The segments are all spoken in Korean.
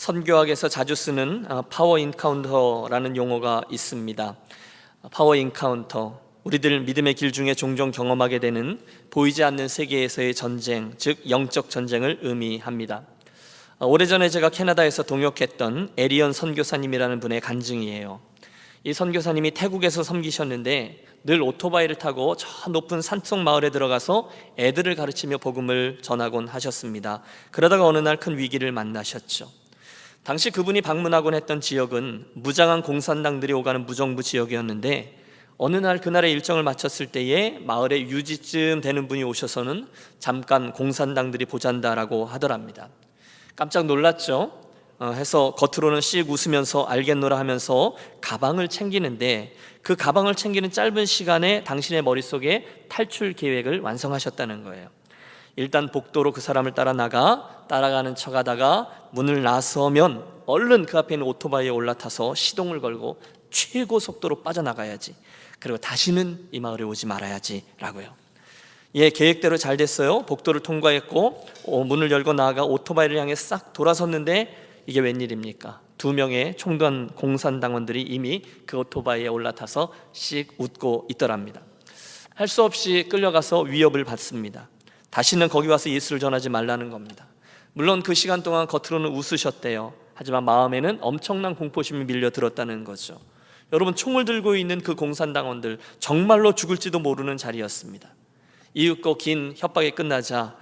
선교학에서 자주 쓰는 파워 인카운터라는 용어가 있습니다. 파워 인카운터, 우리들 믿음의 길 중에 종종 경험하게 되는 보이지 않는 세계에서의 전쟁, 즉 영적 전쟁을 의미합니다. 오래전에 제가 캐나다에서 동역했던 에리언 선교사님이라는 분의 간증이에요. 이 선교사님이 태국에서 섬기셨는데 늘 오토바이를 타고 저 높은 산속 마을에 들어가서 애들을 가르치며 복음을 전하곤 하셨습니다. 그러다가 어느 날 큰 위기를 만나셨죠. 당시 그분이 방문하곤 했던 지역은 무장한 공산당들이 오가는 무정부 지역이었는데 어느 날 그날의 일정을 마쳤을 때에 마을에 유지쯤 되는 분이 오셔서는 잠깐 공산당들이 보잔다라고 하더랍니다. 깜짝 놀랐죠. 해서 겉으로는 씩 웃으면서 알겠노라 하면서 가방을 챙기는데 그 가방을 챙기는 짧은 시간에 당신의 머릿속에 탈출 계획을 완성하셨다는 거예요. 일단 복도로 그 사람을 따라가는 척하다가 문을 나서면 얼른 그 앞에 있는 오토바이에 올라타서 시동을 걸고 최고 속도로 빠져나가야지, 그리고 다시는 이 마을에 오지 말아야지 라고요. 예, 계획대로 잘 됐어요. 복도를 통과했고 문을 열고 나아가 오토바이를 향해 싹 돌아섰는데 이게 웬일입니까? 2명의 총단 공산당원들이 이미 그 오토바이에 올라타서 씩 웃고 있더랍니다. 할 수 없이 끌려가서 위협을 받습니다. 다시는 거기 와서 예수를 전하지 말라는 겁니다. 물론 그 시간 동안 겉으로는 웃으셨대요. 하지만 마음에는 엄청난 공포심이 밀려들었다는 거죠. 여러분, 총을 들고 있는 그 공산당원들 정말로 죽을지도 모르는 자리였습니다. 이윽고 긴 협박이 끝나자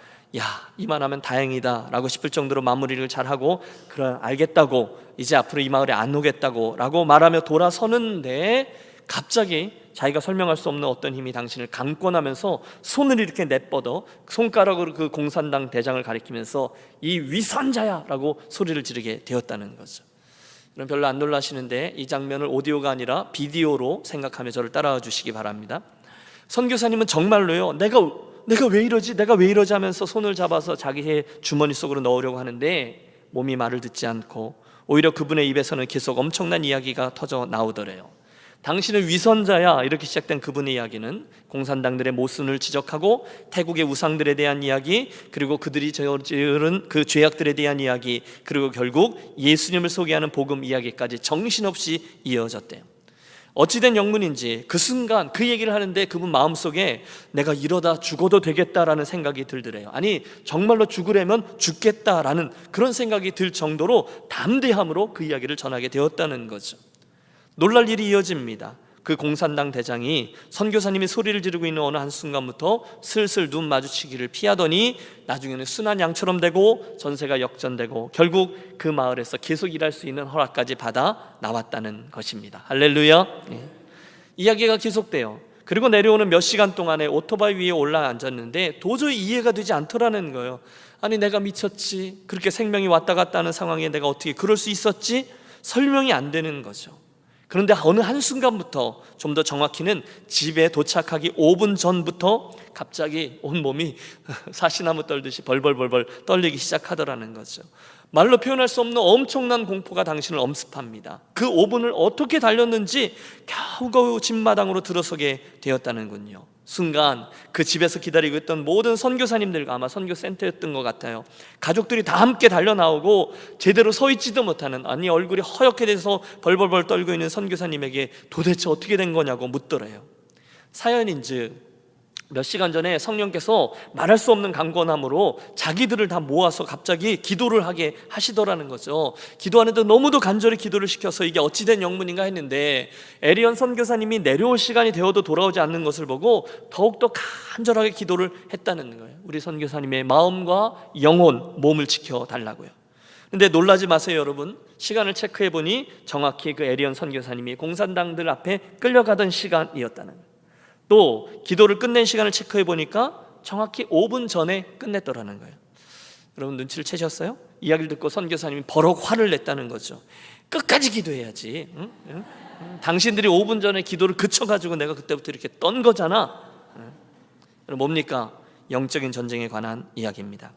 이만하면 다행이다 라고 싶을 정도로 마무리를 잘하고 그래 알겠다고, 이제 앞으로 이 마을에 안 오겠다고 라고 말하며 돌아서는데 갑자기 자기가 설명할 수 없는 어떤 힘이 당신을 감권하면서 손을 이렇게 내뻗어 손가락으로 그 공산당 대장을 가리키면서 이 위선자야 라고 소리를 지르게 되었다는 거죠. 그럼 별로 안 놀라시는데 이 장면을 오디오가 아니라 비디오로 생각하며 저를 따라와 주시기 바랍니다. 선교사님은 정말로요, 내가 왜 이러지 하면서 손을 잡아서 자기의 주머니 속으로 넣으려고 하는데 몸이 말을 듣지 않고 오히려 그분의 입에서는 계속 엄청난 이야기가 터져 나오더래요. 당신은 위선자야, 이렇게 시작된 그분의 이야기는 공산당들의 모순을 지적하고 태국의 우상들에 대한 이야기, 그리고 그들이 저지른 그 죄악들에 대한 이야기, 그리고 결국 예수님을 소개하는 복음 이야기까지 정신없이 이어졌대요. 어찌된 영문인지 그 순간 그 얘기를 하는데 그분 마음속에 내가 이러다 죽어도 되겠다라는 생각이 들더래요. 아니, 정말로 죽으려면 죽겠다라는 그런 생각이 들 정도로 담대함으로 그 이야기를 전하게 되었다는 거죠. 놀랄 일이 이어집니다. 그 공산당 대장이 선교사님이 소리를 지르고 있는 어느 한순간부터 슬슬 눈 마주치기를 피하더니 나중에는 순한 양처럼 되고 전세가 역전되고 결국 그 마을에서 계속 일할 수 있는 허락까지 받아 나왔다는 것입니다. 할렐루야. 이야기가 계속돼요. 그리고 내려오는 몇 시간 동안에 오토바이 위에 올라앉았는데 도저히 이해가 되지 않더라는 거예요. 아니, 내가 미쳤지? 그렇게 생명이 왔다 갔다 하는 상황에 내가 어떻게 그럴 수 있었지? 설명이 안 되는 거죠. 그런데 어느 한순간부터, 좀 더 정확히는 집에 도착하기 5분 전부터 갑자기 온몸이 사시나무 떨듯이 벌벌벌벌 떨리기 시작하더라는 거죠. 말로 표현할 수 없는 엄청난 공포가 당신을 엄습합니다. 그 5분을 어떻게 달렸는지 겨우겨우 집마당으로 들어서게 되었다는군요. 순간 그 집에서 기다리고 있던 모든 선교사님들과, 아마 선교센터였던 것 같아요, 가족들이 다 함께 달려나오고 제대로 서 있지도 못하는, 아니 얼굴이 허옇게 돼서 벌벌벌 떨고 있는 선교사님에게 도대체 어떻게 된 거냐고 묻더래요. 사연인즉 몇 시간 전에 성령께서 말할 수 없는 강권함으로 자기들을 다 모아서 갑자기 기도를 하게 하시더라는 거죠. 기도하는데 너무도 간절히 기도를 시켜서 이게 어찌된 영문인가 했는데 에리언 선교사님이 내려올 시간이 되어도 돌아오지 않는 것을 보고 더욱더 간절하게 기도를 했다는 거예요. 우리 선교사님의 마음과 영혼, 몸을 지켜달라고요. 근데 놀라지 마세요, 여러분. 시간을 체크해 보니 정확히 그 에리언 선교사님이 공산당들 앞에 끌려가던 시간이었다는 거예요. 또 기도를 끝낸 시간을 체크해 보니까 정확히 5분 전에 끝냈더라는 거예요. 여러분, 눈치를 채셨어요? 이야기를 듣고 선교사님이 버럭 화를 냈다는 거죠. 끝까지 기도해야지. 응? 당신들이 5분 전에 기도를 그쳐가지고 내가 그때부터 이렇게 떤 거잖아. 여러분, 뭡니까? 영적인 전쟁에 관한 이야기입니다.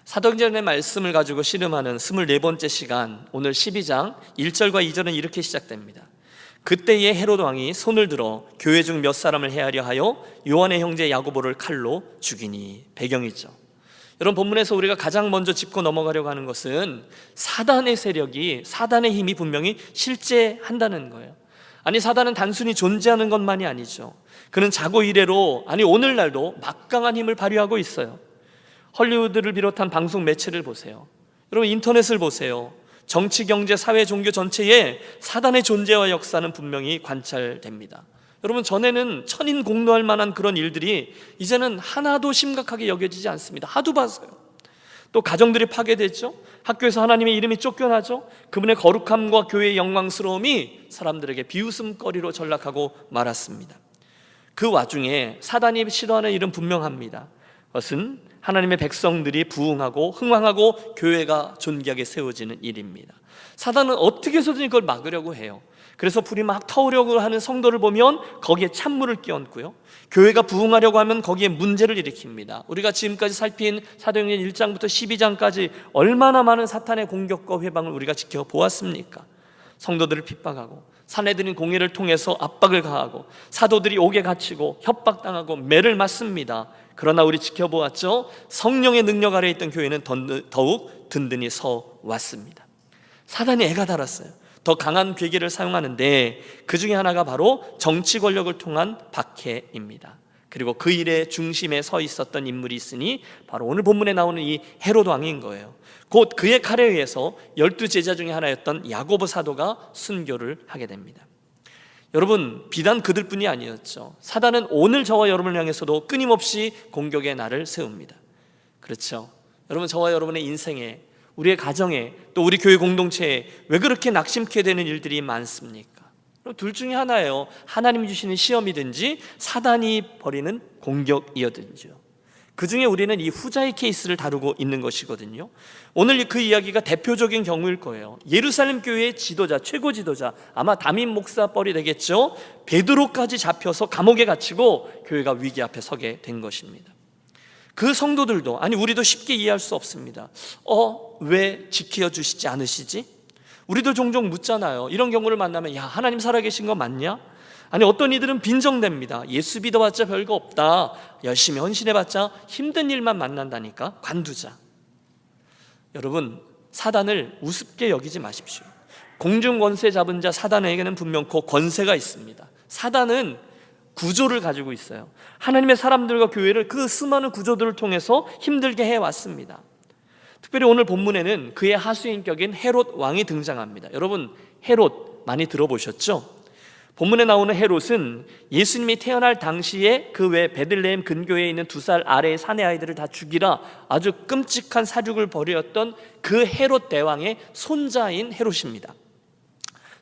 사도행전의 말씀을 가지고 씨름하는 24번째 시간, 오늘 12장 1절과 2절은 이렇게 시작됩니다. 그때의 헤롯 왕이 손을 들어 교회 중 몇 사람을 해하려 하여 요한의 형제 야고보를 칼로 죽이니. 배경이죠. 여러분, 본문에서 우리가 가장 먼저 짚고 넘어가려고 하는 것은 사단의 세력이, 사단의 힘이 분명히 실제한다는 거예요. 아니, 사단은 단순히 존재하는 것만이 아니죠. 그는 자고 이래로, 아니 오늘날도 막강한 힘을 발휘하고 있어요. 헐리우드를 비롯한 방송 매체를 보세요. 여러분, 인터넷을 보세요. 정치, 경제, 사회, 종교 전체에 사단의 존재와 역사는 분명히 관찰됩니다. 여러분, 전에는 천인공노할 만한 그런 일들이 이제는 하나도 심각하게 여겨지지 않습니다. 하도 봐서요. 또 가정들이 파괴됐죠. 학교에서 하나님의 이름이 쫓겨나죠. 그분의 거룩함과 교회의 영광스러움이 사람들에게 비웃음거리로 전락하고 말았습니다. 그 와중에 사단이 싫어하는 일은 분명합니다. 그것은 하나님의 백성들이 부흥하고 흥왕하고 교회가 존귀하게 세워지는 일입니다. 사단은 어떻게 해서든 이걸 막으려고 해요. 그래서 불이 막 타오려고 하는 성도를 보면 거기에 찬물을 끼얹고요, 교회가 부흥하려고 하면 거기에 문제를 일으킵니다. 우리가 지금까지 살핀 사도행전 1장부터 12장까지 얼마나 많은 사탄의 공격과 회방을 우리가 지켜보았습니까? 성도들을 핍박하고 사내들인 공회를 통해서 압박을 가하고 사도들이 옥에 갇히고 협박당하고 매를 맞습니다. 그러나 우리 지켜보았죠. 성령의 능력 아래에 있던 교회는 더욱 든든히 서 왔습니다. 사단이 애가 달았어요. 더 강한 괴계를 사용하는데 그 중에 하나가 바로 정치 권력을 통한 박해입니다. 그리고 그 일의 중심에 서 있었던 인물이 있으니 바로 오늘 본문에 나오는 이 헤롯 왕인 거예요. 곧 그의 칼에 의해서 12제자 중에 하나였던 야고보 사도가 순교를 하게 됩니다. 여러분, 비단 그들뿐이 아니었죠. 사단은 오늘 저와 여러분을 향해서도 끊임없이 공격의 날을 세웁니다. 그렇죠. 여러분, 저와 여러분의 인생에, 우리의 가정에, 또 우리 교회 공동체에 왜 그렇게 낙심케 되는 일들이 많습니까? 둘 중에 하나예요. 하나님이 주시는 시험이든지 사단이 벌이는 공격이었든지요. 그 중에 우리는 이 후자의 케이스를 다루고 있는 것이거든요. 오늘 그 이야기가 대표적인 경우일 거예요. 예루살렘 교회의 지도자, 최고 지도자, 아마 담임 목사 뻘이 되겠죠. 베드로까지 잡혀서 감옥에 갇히고 교회가 위기 앞에 서게 된 것입니다. 그 성도들도, 아니 우리도 쉽게 이해할 수 없습니다. 왜 지켜주시지 않으시지? 우리도 종종 묻잖아요. 이런 경우를 만나면, 야, 하나님 살아계신 거 맞냐? 아니, 어떤 이들은 빈정됩니다. 예수 믿어봤자 별거 없다, 열심히 헌신해봤자 힘든 일만 만난다니까, 관두자. 여러분, 사단을 우습게 여기지 마십시오. 공중 권세 잡은 자 사단에게는 분명코 권세가 있습니다. 사단은 구조를 가지고 있어요. 하나님의 사람들과 교회를 그 수많은 구조들을 통해서 힘들게 해왔습니다. 특별히 오늘 본문에는 그의 하수인격인 헤롯 왕이 등장합니다. 여러분, 헤롯 많이 들어보셨죠? 본문에 나오는 헤롯은 예수님이 태어날 당시에 그 외 베들레헴 근교에 있는 2살 아래의 사내 아이들을 다 죽이라 아주 끔찍한 사륙을 벌였던 그 헤롯 대왕의 손자인 헤롯입니다.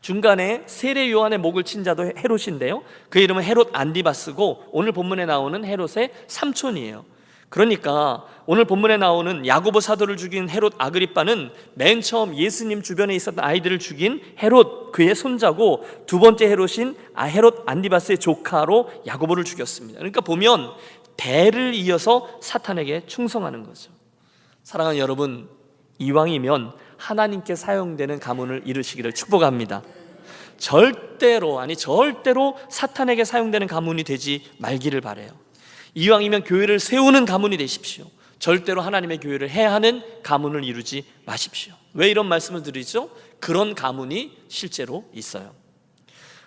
중간에 세례 요한의 목을 친 자도 헤롯인데요, 그 이름은 헤롯 안디바스고 오늘 본문에 나오는 헤롯의 삼촌이에요. 그러니까 오늘 본문에 나오는 야고보 사도를 죽인 헤롯 아그리빠는 맨 처음 예수님 주변에 있었던 아이들을 죽인 헤롯, 그의 손자고, 두 번째 헤롯인 헤롯 안디바스의 조카로 야고보를 죽였습니다. 그러니까 보면 대를 이어서 사탄에게 충성하는 거죠. 사랑하는 여러분, 이왕이면 하나님께 사용되는 가문을 이루시기를 축복합니다. 절대로 사탄에게 사용되는 가문이 되지 말기를 바라요. 이왕이면 교회를 세우는 가문이 되십시오. 절대로 하나님의 교회를 해야 하는 가문을 이루지 마십시오. 왜 이런 말씀을 드리죠? 그런 가문이 실제로 있어요.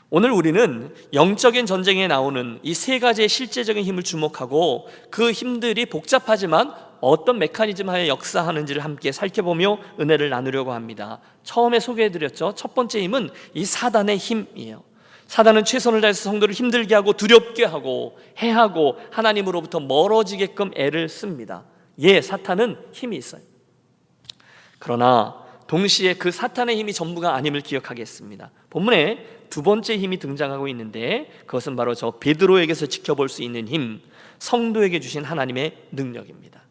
오늘 우리는 영적인 전쟁에 나오는 이 세 가지의 실제적인 힘을 주목하고 그 힘들이 복잡하지만 어떤 메커니즘 하에 역사하는지를 함께 살펴보며 은혜를 나누려고 합니다. 처음에 소개해드렸죠. 첫 번째 힘은 이 사단의 힘이에요. 사단은 최선을 다해서 성도를 힘들게 하고 두렵게 하고 해하고 하나님으로부터 멀어지게끔 애를 씁니다. 사탄은 힘이 있어요. 그러나 동시에 그 사탄의 힘이 전부가 아님을 기억하겠습니다. 본문에 두 번째 힘이 등장하고 있는데 그것은 바로 저 베드로에게서 지켜볼 수 있는 힘, 성도에게 주신 하나님의 능력입니다.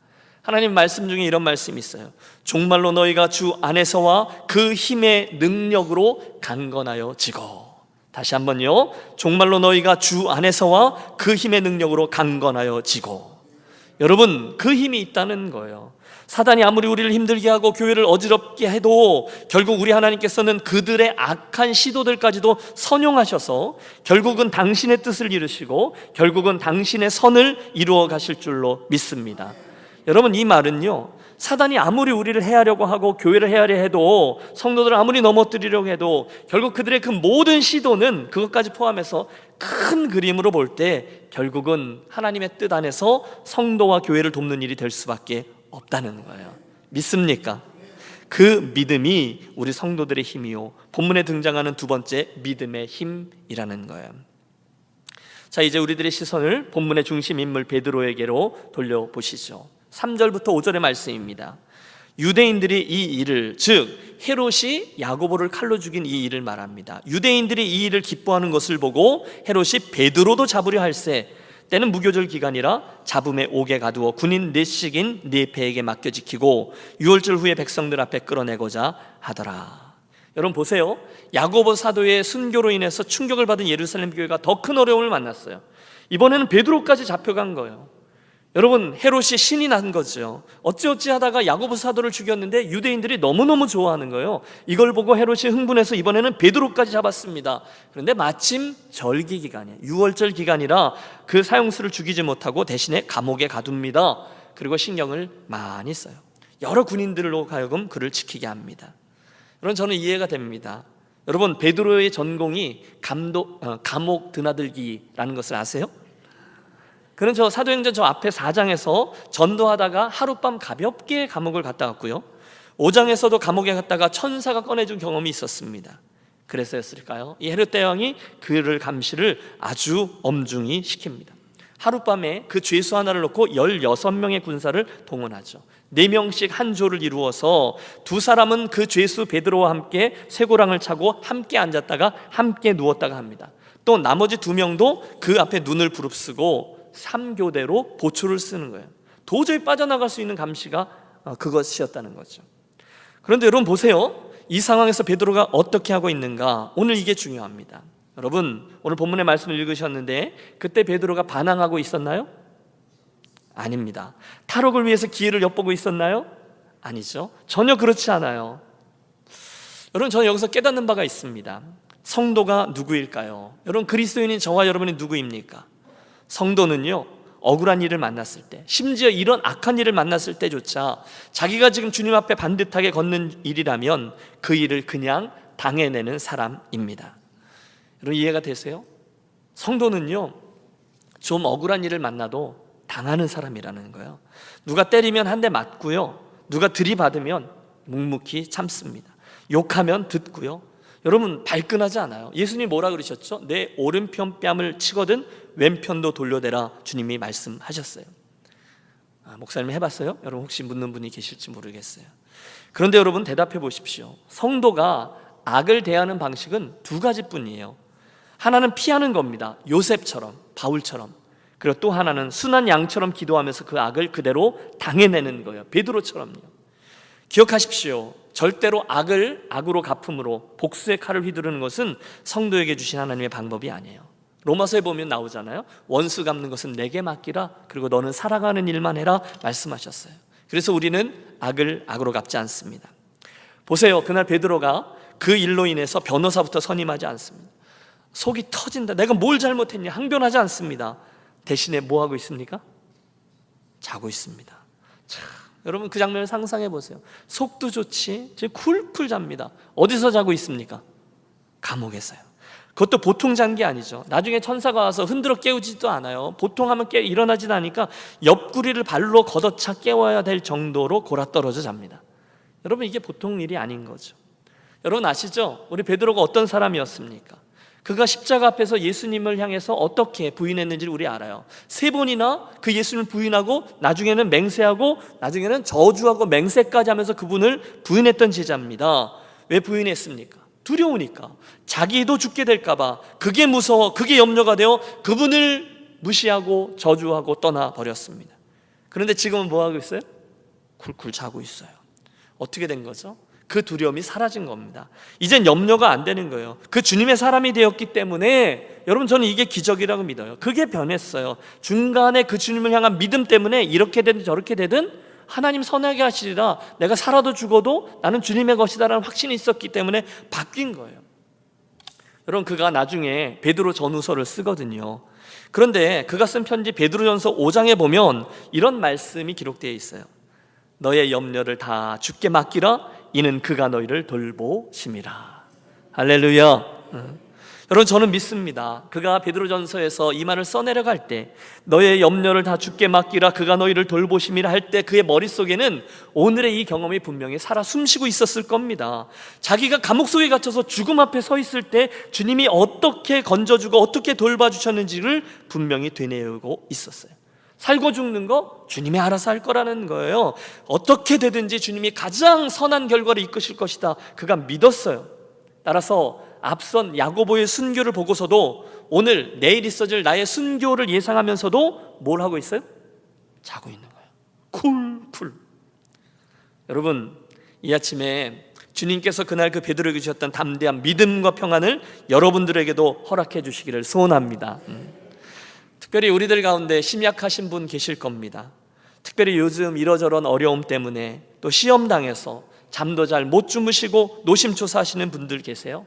하나님 말씀 중에 이런 말씀이 있어요. 종말로 너희가 주 안에서와 그 힘의 능력으로 강건하여 지고. 다시 한번요. 종말로 너희가 주 안에서와 그 힘의 능력으로 강건하여 지고. 여러분, 그 힘이 있다는 거예요. 사단이 아무리 우리를 힘들게 하고 교회를 어지럽게 해도 결국 우리 하나님께서는 그들의 악한 시도들까지도 선용하셔서 결국은 당신의 뜻을 이루시고 결국은 당신의 선을 이루어 가실 줄로 믿습니다. 여러분, 이 말은요, 사단이 아무리 우리를 해하려고 하고 교회를 해하려 해도, 성도들을 아무리 넘어뜨리려고 해도 결국 그들의 그 모든 시도는, 그것까지 포함해서 큰 그림으로 볼 때 결국은 하나님의 뜻 안에서 성도와 교회를 돕는 일이 될 수밖에 없다는 거예요. 믿습니까? 그 믿음이 우리 성도들의 힘이요, 본문에 등장하는 두 번째 믿음의 힘이라는 거예요. 자, 이제 우리들의 시선을 본문의 중심 인물 베드로에게로 돌려보시죠. 3절부터 5절의 말씀입니다. 유대인들이 이 일을, 즉 헤롯이 야고보를 칼로 죽인 이 일을 말합니다. 유대인들이 이 일을 기뻐하는 것을 보고 헤롯이 베드로도 잡으려 할세, 때는 무교절 기간이라 잡음에 옥에 가두어 군인 넷씩인 네 배에게 맡겨 지키고 유월절 후에 백성들 앞에 끌어내고자 하더라. 여러분 보세요. 야고보 사도의 순교로 인해서 충격을 받은 예루살렘 교회가 더 큰 어려움을 만났어요. 이번에는 베드로까지 잡혀간 거예요. 여러분, 헤롯이 신이 난 거죠. 어찌어찌 하다가 야고보 사도를 죽였는데 유대인들이 너무너무 좋아하는 거예요. 이걸 보고 헤롯이 흥분해서 이번에는 베드로까지 잡았습니다. 그런데 마침 절기 기간이에요. 유월절 기간이라 그 사형수를 죽이지 못하고 대신에 감옥에 가둡니다. 그리고 신경을 많이 써요. 여러 군인들로 하여금 그를 지키게 합니다. 여러분, 저는 이해가 됩니다. 여러분, 베드로의 전공이 감옥 드나들기라는 것을 아세요? 그는 저 사도행전 저 앞에 4장에서 전도하다가 하룻밤 가볍게 감옥을 갔다 왔고요, 5장에서도 감옥에 갔다가 천사가 꺼내준 경험이 있었습니다. 그래서였을까요? 이 헤롯 대왕이 그를 감시를 아주 엄중히 시킵니다. 하룻밤에 그 죄수 하나를 놓고 16명의 군사를 동원하죠. 4명씩 한 조를 이루어서 두 사람은 그 죄수 베드로와 함께 쇠고랑을 차고 함께 앉았다가 함께 누웠다가 합니다. 또 나머지 2명도 그 앞에 눈을 부릅쓰고 3교대로 보초를 쓰는 거예요. 도저히 빠져나갈 수 있는 감시가 그것이었다는 거죠. 그런데 여러분 보세요. 이 상황에서 베드로가 어떻게 하고 있는가? 오늘 이게 중요합니다. 여러분, 오늘 본문의 말씀을 읽으셨는데 그때 베드로가 반항하고 있었나요? 아닙니다. 탈옥을 위해서 기회를 엿보고 있었나요? 아니죠. 전혀 그렇지 않아요. 여러분, 저는 여기서 깨닫는 바가 있습니다. 성도가 누구일까요? 여러분, 그리스도인인 저와 여러분이 누구입니까? 성도는요, 억울한 일을 만났을 때, 심지어 이런 악한 일을 만났을 때조차 자기가 지금 주님 앞에 반듯하게 걷는 일이라면 그 일을 그냥 당해내는 사람입니다. 여러분, 이해가 되세요? 성도는요, 좀 억울한 일을 만나도 당하는 사람이라는 거예요. 누가 때리면 한 대 맞고요, 누가 들이받으면 묵묵히 참습니다. 욕하면 듣고요. 여러분, 발끈하지 않아요. 예수님이 뭐라 그러셨죠? 내 오른편 뺨을 치거든 왼편도 돌려대라, 주님이 말씀하셨어요. 목사님 해봤어요? 여러분, 혹시 묻는 분이 계실지 모르겠어요. 그런데 여러분, 대답해 보십시오. 성도가 악을 대하는 방식은 2가지뿐이에요. 하나는 피하는 겁니다. 요셉처럼, 바울처럼. 그리고 또 하나는 순한 양처럼 기도하면서 그 악을 그대로 당해내는 거예요. 베드로처럼요. 기억하십시오. 절대로 악을 악으로 갚음으로 복수의 칼을 휘두르는 것은 성도에게 주신 하나님의 방법이 아니에요. 로마서에 보면 나오잖아요. 원수 갚는 것은 내게 맡기라, 그리고 너는 살아가는 일만 해라 말씀하셨어요. 그래서 우리는 악을 악으로 갚지 않습니다. 보세요. 그날 베드로가 그 일로 인해서 변호사부터 선임하지 않습니다. 속이 터진다, 내가 뭘 잘못했냐, 항변하지 않습니다. 대신에 뭐 하고 있습니까? 자고 있습니다. 참, 여러분, 그 장면을 상상해 보세요. 속도 좋지, 지금 쿨쿨 잡니다. 어디서 자고 있습니까? 감옥에서요. 그것도 보통 잔 게 아니죠. 나중에 천사가 와서 흔들어 깨우지도 않아요. 보통 하면 일어나지도 않으니까 옆구리를 발로 걷어차 깨워야 될 정도로 골아떨어져 잡니다. 여러분, 이게 보통 일이 아닌 거죠. 여러분 아시죠? 우리 베드로가 어떤 사람이었습니까? 그가 십자가 앞에서 예수님을 향해서 어떻게 부인했는지를 우리 알아요. 3번이나 그 예수님을 부인하고 나중에는 맹세하고 나중에는 저주하고 맹세까지 하면서 그분을 부인했던 제자입니다. 왜 부인했습니까? 두려우니까. 자기도 죽게 될까봐, 그게 무서워, 그게 염려가 되어 그분을 무시하고 저주하고 떠나버렸습니다. 그런데 지금은 뭐 하고 있어요? 쿨쿨 자고 있어요. 어떻게 된 거죠? 그 두려움이 사라진 겁니다. 이젠 염려가 안 되는 거예요. 그 주님의 사람이 되었기 때문에, 여러분, 저는 이게 기적이라고 믿어요. 그게 변했어요. 중간에 그 주님을 향한 믿음 때문에 이렇게 되든 저렇게 되든 하나님 선하게 하시리라, 내가 살아도 죽어도 나는 주님의 것이다라는 확신이 있었기 때문에 바뀐 거예요. 여러분, 그가 나중에 베드로 전후서를 쓰거든요. 그런데 그가 쓴 편지 베드로전서 5장에 보면 이런 말씀이 기록되어 있어요. 너의 염려를 다 주께 맡기라. 이는 그가 너희를 돌보심이라. 할렐루야. 여러분, 저는 믿습니다. 그가 베드로전서에서 이 말을 써내려갈 때 너의 염려를 다 주께 맡기라 그가 너희를 돌보심이라 할 때 그의 머릿속에는 오늘의 이 경험이 분명히 살아 숨쉬고 있었을 겁니다. 자기가 감옥 속에 갇혀서 죽음 앞에 서 있을 때 주님이 어떻게 건져주고 어떻게 돌봐주셨는지를 분명히 되뇌우고 있었어요. 살고 죽는 거 주님이 알아서 할 거라는 거예요. 어떻게 되든지 주님이 가장 선한 결과를 이끄실 것이다, 그가 믿었어요. 따라서 앞선 야고보의 순교를 보고서도 오늘 내일 있어질 나의 순교를 예상하면서도 뭘 하고 있어요? 자고 있는 거예요. 쿨쿨. 여러분, 이 아침에 주님께서 그날 그 베드로에게 주셨던 담대한 믿음과 평안을 여러분들에게도 허락해 주시기를 소원합니다. 특별히 우리들 가운데 심약하신 분 계실 겁니다. 특별히 요즘 이러저런 어려움 때문에 또 시험 당해서 잠도 잘 못 주무시고 노심초사하시는 분들 계세요.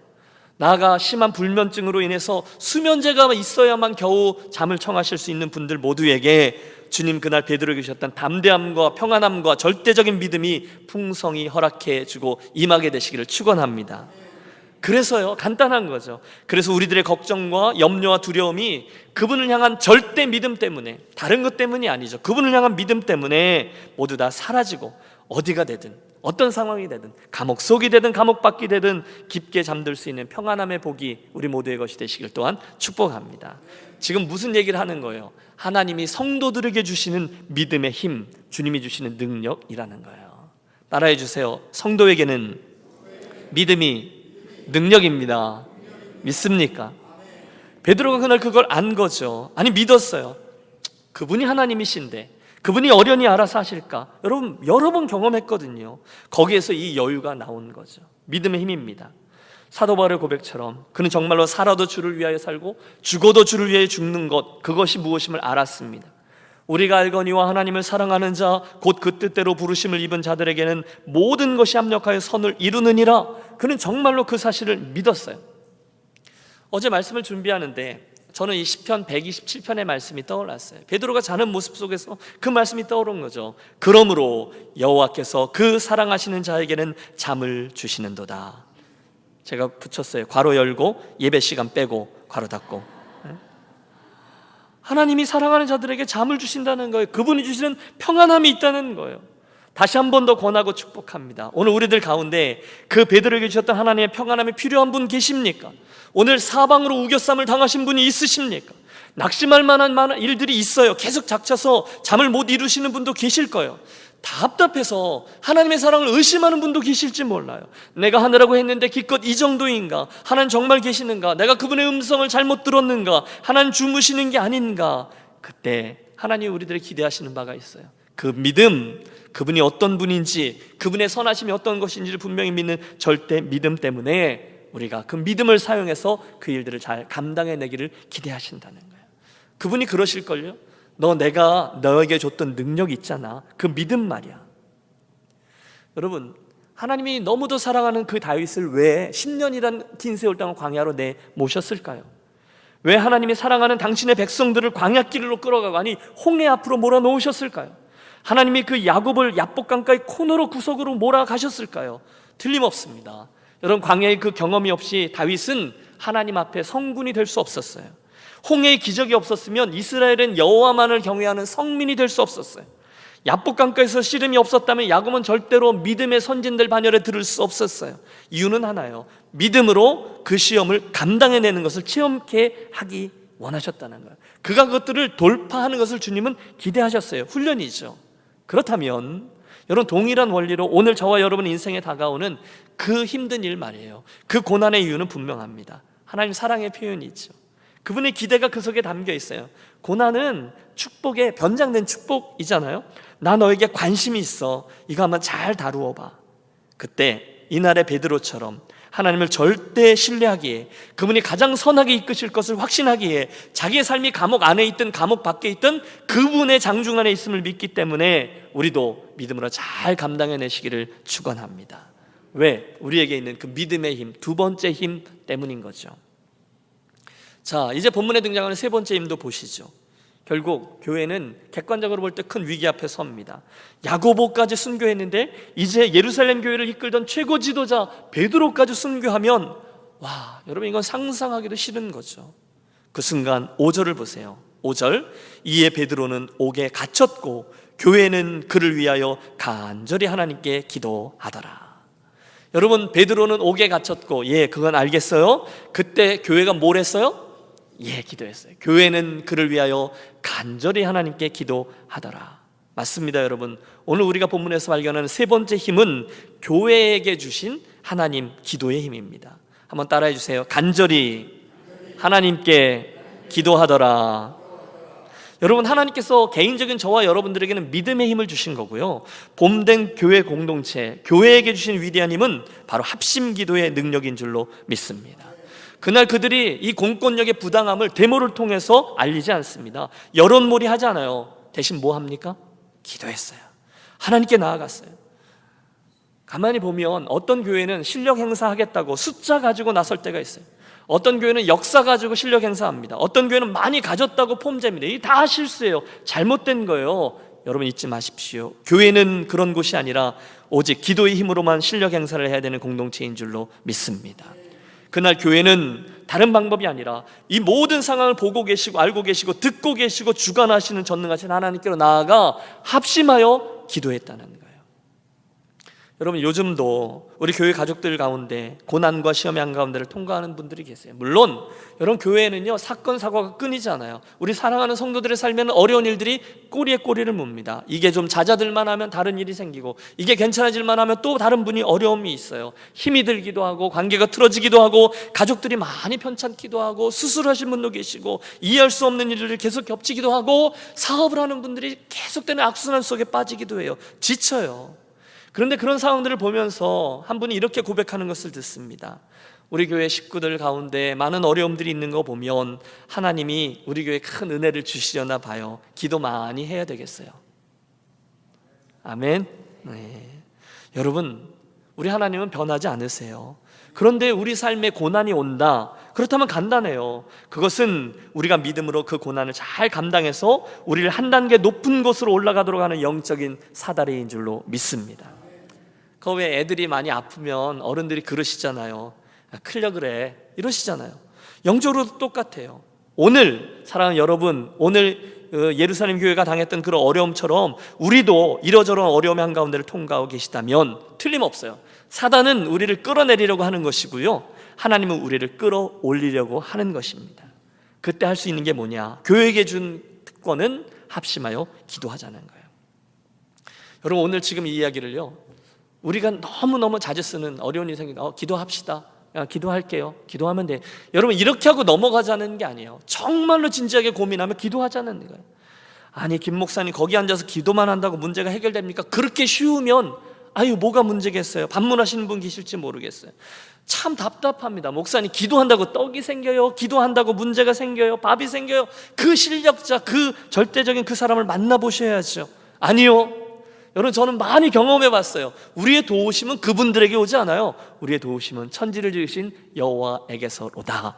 나아가 심한 불면증으로 인해서 수면제가 있어야만 겨우 잠을 청하실 수 있는 분들 모두에게 주님 그날 베드로에게 주셨던 담대함과 평안함과 절대적인 믿음이 풍성히 허락해 주고 임하게 되시기를 축원합니다. 그래서요, 간단한 거죠. 그래서 우리들의 걱정과 염려와 두려움이 그분을 향한 절대 믿음 때문에, 다른 것 때문이 아니죠. 그분을 향한 믿음 때문에 모두 다 사라지고 어디가 되든 어떤 상황이 되든 감옥 속이 되든 감옥 밖이 되든 깊게 잠들 수 있는 평안함의 복이 우리 모두의 것이 되시길 또한 축복합니다. 지금 무슨 얘기를 하는 거예요? 하나님이 성도들에게 주시는 믿음의 힘, 주님이 주시는 능력이라는 거예요. 따라해 주세요. 성도에게는 믿음이 능력입니다. 믿습니까? 베드로가 그날 그걸 안 거죠. 아니, 믿었어요. 그분이 하나님이신데 그분이 어련히 알아서 하실까? 여러분, 여러 번 경험했거든요. 거기에서 이 여유가 나온 거죠. 믿음의 힘입니다. 사도 바울의 고백처럼 그는 정말로 살아도 주를 위하여 살고 죽어도 주를 위하여 죽는 것, 그것이 무엇임을 알았습니다. 우리가 알거니와 하나님을 사랑하는 자 곧 그 뜻대로 부르심을 입은 자들에게는 모든 것이 합력하여 선을 이루느니라. 그는 정말로 그 사실을 믿었어요. 어제 말씀을 준비하는데 저는 이 시편 127편의 말씀이 떠올랐어요. 베드로가 자는 모습 속에서 그 말씀이 떠오른 거죠. 그러므로 여호와께서 그 사랑하시는 자에게는 잠을 주시는도다. 제가 붙였어요. 괄호 열고 예배 시간 빼고 괄호 닫고. 하나님이 사랑하는 자들에게 잠을 주신다는 거예요. 그분이 주시는 평안함이 있다는 거예요. 다시 한 번 더 권하고 축복합니다. 오늘 우리들 가운데 그 베드로에게 주셨던 하나님의 평안함이 필요한 분 계십니까? 오늘 사방으로 우겨쌈을 당하신 분이 있으십니까? 낙심할 만한 많은 일들이 있어요. 계속 작쳐서 잠을 못 이루시는 분도 계실 거예요. 답답해서 하나님의 사랑을 의심하는 분도 계실지 몰라요. 내가 하느라고 했는데 기껏 이 정도인가? 하나님 정말 계시는가? 내가 그분의 음성을 잘못 들었는가? 하나님 주무시는 게 아닌가? 그때 하나님 우리들이 기대하시는 바가 있어요. 그 믿음, 그분이 어떤 분인지, 그분의 선하심이 어떤 것인지를 분명히 믿는 절대 믿음 때문에 우리가 그 믿음을 사용해서 그 일들을 잘 감당해내기를 기대하신다는 거예요. 그분이 그러실걸요? 내가 너에게 줬던 능력 있잖아. 그 믿음 말이야. 여러분, 하나님이 너무도 사랑하는 그 다윗을 왜 10년이란 긴 세월 동안 광야로 모셨을까요? 왜 하나님이 사랑하는 당신의 백성들을 광야길로 끌어가고 아니 홍해 앞으로 몰아놓으셨을까요? 하나님이 그 야곱을 야복강가의 코너로 구석으로 몰아가셨을까요? 틀림없습니다. 여러분, 광야의 그 경험이 없이 다윗은 하나님 앞에 성군이 될 수 없었어요. 홍해의 기적이 없었으면 이스라엘은 여호와만을 경외하는 성민이 될 수 없었어요. 야복강가에서 씨름이 없었다면 야곱은 절대로 믿음의 선진들 반열에 들을 수 없었어요. 이유는 하나요. 믿음으로 그 시험을 감당해내는 것을 체험케 하기 원하셨다는 거예요. 그가 그것들을 돌파하는 것을 주님은 기대하셨어요. 훈련이죠. 그렇다면 여러분, 동일한 원리로 오늘 저와 여러분 인생에 다가오는 그 힘든 일 말이에요. 그 고난의 이유는 분명합니다. 하나님 사랑의 표현이 있죠. 그분의 기대가 그 속에 담겨 있어요. 고난은 축복의 변장된 축복이잖아요. 나 너에게 관심이 있어. 이거 한번 잘 다루어 봐. 그때 이날의 베드로처럼 하나님을 절대 신뢰하기에, 그분이 가장 선하게 이끄실 것을 확신하기에, 자기의 삶이 감옥 안에 있든 감옥 밖에 있든 그분의 장중 안에 있음을 믿기 때문에 우리도 믿음으로 잘 감당해내시기를 축원합니다. 왜? 우리에게 있는 그 믿음의 힘, 두 번째 힘 때문인 거죠. 자, 이제 본문에 등장하는 세 번째 힘도 보시죠. 결국 교회는 객관적으로 볼 때 큰 위기 앞에 섭니다. 야고보까지 순교했는데 이제 예루살렘 교회를 이끌던 최고 지도자 베드로까지 순교하면, 와, 여러분 이건 상상하기도 싫은 거죠. 그 순간 5절을 보세요. 5절, 이에 베드로는 옥에 갇혔고 교회는 그를 위하여 간절히 하나님께 기도하더라. 여러분, 베드로는 옥에 갇혔고, 예, 그건 알겠어요. 그때 교회가 뭘 했어요? 예, 기도했어요. 교회는 그를 위하여 간절히 하나님께 기도하더라. 맞습니다, 여러분. 오늘 우리가 본문에서 발견하는 세 번째 힘은 교회에게 주신 하나님 기도의 힘입니다. 한번 따라해 주세요. 간절히 하나님께 기도하더라. 여러분, 하나님께서 개인적인 저와 여러분들에게는 믿음의 힘을 주신 거고요, 봄된 교회 공동체, 교회에게 주신 위대한 힘은 바로 합심 기도의 능력인 줄로 믿습니다. 그날 그들이 이 공권력의 부당함을 데모를 통해서 알리지 않습니다. 여론몰이 하지 않아요. 대신 뭐 합니까? 기도했어요. 하나님께 나아갔어요. 가만히 보면 어떤 교회는 실력 행사하겠다고 숫자 가지고 나설 때가 있어요. 어떤 교회는 역사 가지고 실력 행사합니다. 어떤 교회는 많이 가졌다고 폼잡니다. 이게 다 실수예요. 잘못된 거예요. 여러분 잊지 마십시오. 교회는 그런 곳이 아니라 오직 기도의 힘으로만 실력 행사를 해야 되는 공동체인 줄로 믿습니다. 그날 교회는 다른 방법이 아니라 이 모든 상황을 보고 계시고 알고 계시고 듣고 계시고 주관하시는 전능하신 하나님께로 나아가 합심하여 기도했다는 거예요. 여러분, 요즘도 우리 교회 가족들 가운데 고난과 시험의 한가운데를 통과하는 분들이 계세요. 물론 여러분, 교회는요 사건 사고가 끊이지 않아요. 우리 사랑하는 성도들의 삶에는 어려운 일들이 꼬리에 꼬리를 묻니다. 이게 좀 잦아들만 하면 다른 일이 생기고, 이게 괜찮아질만 하면 또 다른 분이 어려움이 있어요. 힘이 들기도 하고, 관계가 틀어지기도 하고, 가족들이 많이 편찮기도 하고, 수술하신 분도 계시고, 이해할 수 없는 일들이 계속 겹치기도 하고, 사업을 하는 분들이 계속되는 악순환 속에 빠지기도 해요. 지쳐요. 그런데 그런 상황들을 보면서 한 분이 이렇게 고백하는 것을 듣습니다. 우리 교회 식구들 가운데 많은 어려움들이 있는 거 보면 하나님이 우리 교회에 큰 은혜를 주시려나 봐요. 기도 많이 해야 되겠어요. 아멘. 네. 여러분, 우리 하나님은 변하지 않으세요. 그런데 우리 삶에 고난이 온다, 그렇다면 간단해요. 그것은 우리가 믿음으로 그 고난을 잘 감당해서 우리를 한 단계 높은 곳으로 올라가도록 하는 영적인 사다리인 줄로 믿습니다. 그 왜 애들이 많이 아프면 어른들이 그러시잖아요. 클려 그래, 이러시잖아요. 영적으로도 똑같아요. 오늘 사랑하는 여러분, 오늘 예루살렘 교회가 당했던 그런 어려움처럼 우리도 이러저런 어려움의 한가운데를 통과하고 계시다면 틀림없어요. 사단은 우리를 끌어내리려고 하는 것이고요, 하나님은 우리를 끌어올리려고 하는 것입니다. 그때 할 수 있는 게 뭐냐? 교회에게 준 특권은 합심하여 기도하자는 거예요. 여러분, 오늘 지금 이 이야기를요, 우리가 너무너무 자주 쓰는 어려운 일이 생기면 기도합시다. 기도할게요. 기도하면 돼. 여러분, 이렇게 하고 넘어가자는 게 아니에요. 정말로 진지하게 고민하면 기도하자는 거예요. 아니, 김 목사님 거기 앉아서 기도만 한다고 문제가 해결됩니까? 그렇게 쉬우면 뭐가 문제겠어요? 반문하시는 분 계실지 모르겠어요. 참 답답합니다. 목사님 기도한다고 떡이 생겨요? 기도한다고 문제가 생겨요? 밥이 생겨요? 그 실력자, 그 절대적인 그 사람을 만나보셔야죠. 아니요. 여러분, 저는 많이 경험해 봤어요. 우리의 도우심은 그분들에게 오지 않아요. 우리의 도우심은 천지를 지으신 여호와에게서로다.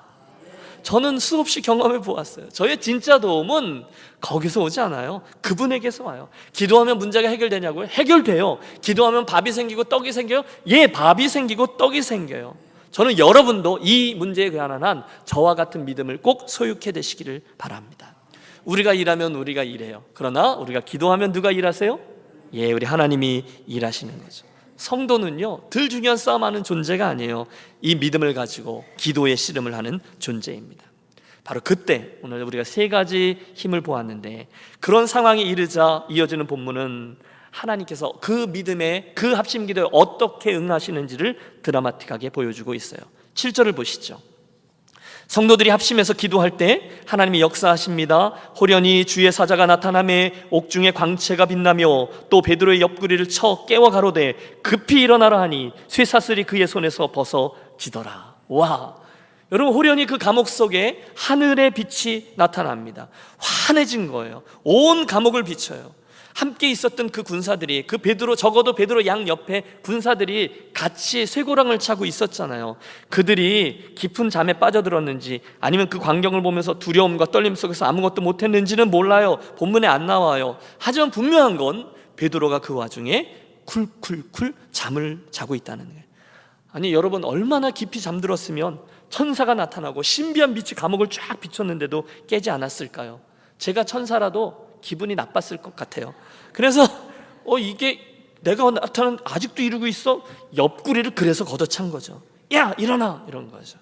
저는 수없이 경험해 보았어요. 저의 진짜 도움은 거기서 오지 않아요. 그분에게서 와요. 기도하면 문제가 해결되냐고요? 해결돼요. 기도하면 밥이 생기고 떡이 생겨요? 예, 밥이 생기고 떡이 생겨요. 저는 여러분도 이 문제에 관한 한 저와 같은 믿음을 꼭 소유케 되시기를 바랍니다. 우리가 일하면 우리가 일해요. 그러나 우리가 기도하면 누가 일하세요? 예, 우리 하나님이 일하시는 거죠. 성도는요, 덜 중요한 싸움하는 존재가 아니에요. 이 믿음을 가지고 기도의 씨름을 하는 존재입니다. 바로 그때 오늘 우리가 세 가지 힘을 보았는데, 그런 상황이 이르자 이어지는 본문은 하나님께서 그 믿음의 그 합심 기도에 어떻게 응하시는지를 드라마틱하게 보여주고 있어요. 7절을 보시죠. 성도들이 합심해서 기도할 때 하나님이 역사하십니다. 호련히 주의 사자가 나타나매 옥중에 광채가 빛나며 또 베드로의 옆구리를 쳐 깨워 가로되 급히 일어나라 하니 쇠사슬이 그의 손에서 벗어지더라. 와, 여러분, 호련히 그 감옥 속에 하늘의 빛이 나타납니다. 환해진 거예요. 온 감옥을 비춰요. 함께 있었던 그 군사들이, 그 베드로, 적어도 베드로 양 옆에 군사들이 같이 쇠고랑을 차고 있었잖아요. 그들이 깊은 잠에 빠져들었는지 아니면 그 광경을 보면서 두려움과 떨림 속에서 아무것도 못했는지는 몰라요. 본문에 안 나와요. 하지만 분명한 건 베드로가 그 와중에 쿨쿨쿨 잠을 자고 있다는 거예요. 아니 여러분, 얼마나 깊이 잠들었으면 천사가 나타나고 신비한 빛이 감옥을 쫙 비췄는데도 깨지 않았을까요? 제가 천사라도 기분이 나빴을 것 같아요. 그래서 이게 내가 나타난, 아직도 이러고 있어? 옆구리를 그래서 걷어찬 거죠. 야 일어나, 이런 거죠.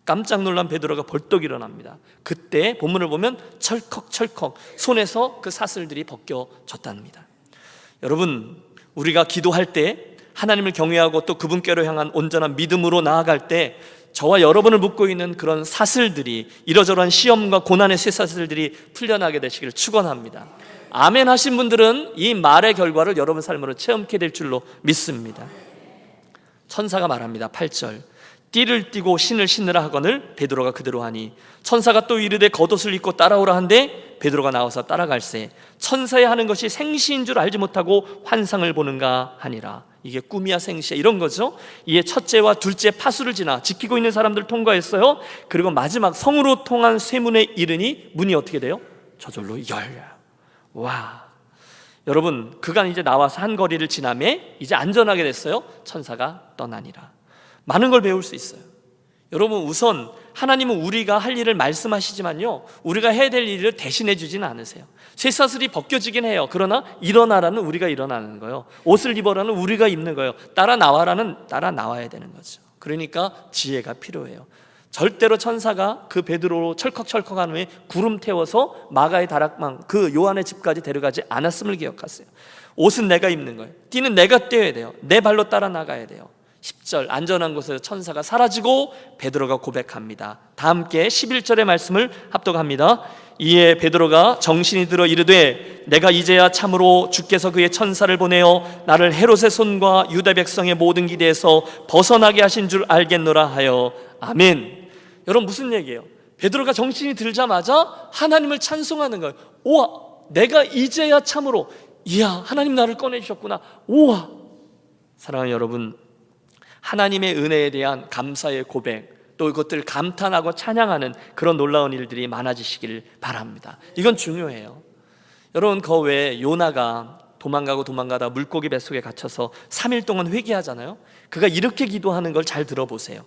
깜짝 놀란 베드로가 벌떡 일어납니다. 그때 본문을 보면 철컥철컥 손에서 그 사슬들이 벗겨졌답니다. 여러분, 우리가 기도할 때 하나님을 경외하고 또 그분께로 향한 온전한 믿음으로 나아갈 때 저와 여러분을 묶고 있는 그런 사슬들이, 이러저러한 시험과 고난의 쇠사슬들이 풀려나게 되시기를 축원합니다. 아멘 하신 분들은 이 말의 결과를 여러분 삶으로 체험케 될 줄로 믿습니다. 천사가 말합니다. 8절, 띠를 띠고 신을 신으라 하거늘 베드로가 그대로 하니 천사가 또 이르되 겉옷을 입고 따라오라 한데 베드로가 나와서 따라갈새 천사의 하는 것이 생시인 줄 알지 못하고 환상을 보는가 하니라. 이게 꿈이야 생시야 이런 거죠. 이에 첫째와 둘째 파수를 지나 지키고 있는 사람들 통과했어요. 그리고 마지막 성으로 통한 쇠문에 이르니 문이 어떻게 돼요? 저절로 열려요. 와, 여러분, 그간 이제 나와서 한 거리를 지나매 이제 안전하게 됐어요. 천사가 떠나니라. 많은 걸 배울 수 있어요. 여러분, 우선 하나님은 우리가 할 일을 말씀하시지만요, 우리가 해야 될 일을 대신해 주지는 않으세요. 쇠사슬이 벗겨지긴 해요. 그러나 일어나라는 우리가 일어나는 거예요. 옷을 입어라는 우리가 입는 거예요. 따라 나와라는 따라 나와야 되는 거죠. 그러니까 지혜가 필요해요. 절대로 천사가 그 베드로로 철컥철컥한 후에 구름 태워서 마가의 다락방, 그 요한의 집까지 데려가지 않았음을 기억하세요. 옷은 내가 입는 거예요. 띠는 내가 떼어야 돼요. 내 발로 따라 나가야 돼요. 10절, 안전한 곳에서 천사가 사라지고 베드로가 고백합니다. 다 함께 11절의 말씀을 합독합니다. 이에 베드로가 정신이 들어 이르되 내가 이제야 참으로 주께서 그의 천사를 보내어 나를 헤롯의 손과 유다 백성의 모든 기대에서 벗어나게 하신 줄 알겠노라 하여 아멘. 여러분, 무슨 얘기예요? 베드로가 정신이 들자마자 하나님을 찬송하는 거예요. 우와, 내가 이제야 참으로, 이야, 하나님 나를 꺼내주셨구나. 우와. 사랑하는 여러분, 하나님의 은혜에 대한 감사의 고백, 또 이것들을 감탄하고 찬양하는 그런 놀라운 일들이 많아지시길 바랍니다. 이건 중요해요. 여러분, 그 외에 요나가 도망가다 물고기 뱃속에 갇혀서 3일 동안 회개하잖아요. 그가 이렇게 기도하는 걸 잘 들어보세요.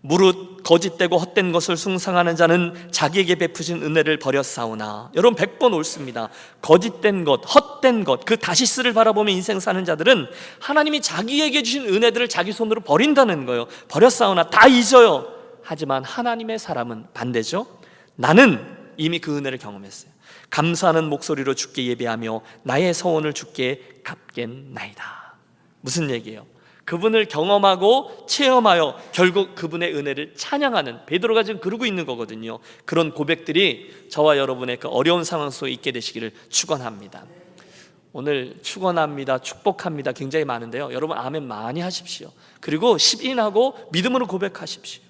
무릇 거짓되고 헛된 것을 숭상하는 자는 자기에게 베푸신 은혜를 버렸사오나. 여러분, 100번 옳습니다. 거짓된 것, 헛된 것, 그 다시스를 바라보며 인생 사는 자들은 하나님이 자기에게 주신 은혜들을 자기 손으로 버린다는 거예요. 버렸사오나, 다 잊어요. 하지만 하나님의 사람은 반대죠. 나는 이미 그 은혜를 경험했어요. 감사하는 목소리로 주께 예배하며 나의 서원을 주께 갚겠나이다. 무슨 얘기예요? 그분을 경험하고 체험하여 결국 그분의 은혜를 찬양하는, 베드로가 지금 그러고 있는 거거든요. 그런 고백들이 저와 여러분의 그 어려운 상황 속에 있게 되시기를 축원합니다. 오늘 축원합니다, 축복합니다 굉장히 많은데요, 여러분 아멘 많이 하십시오. 그리고 십인하고 믿음으로 고백하십시오.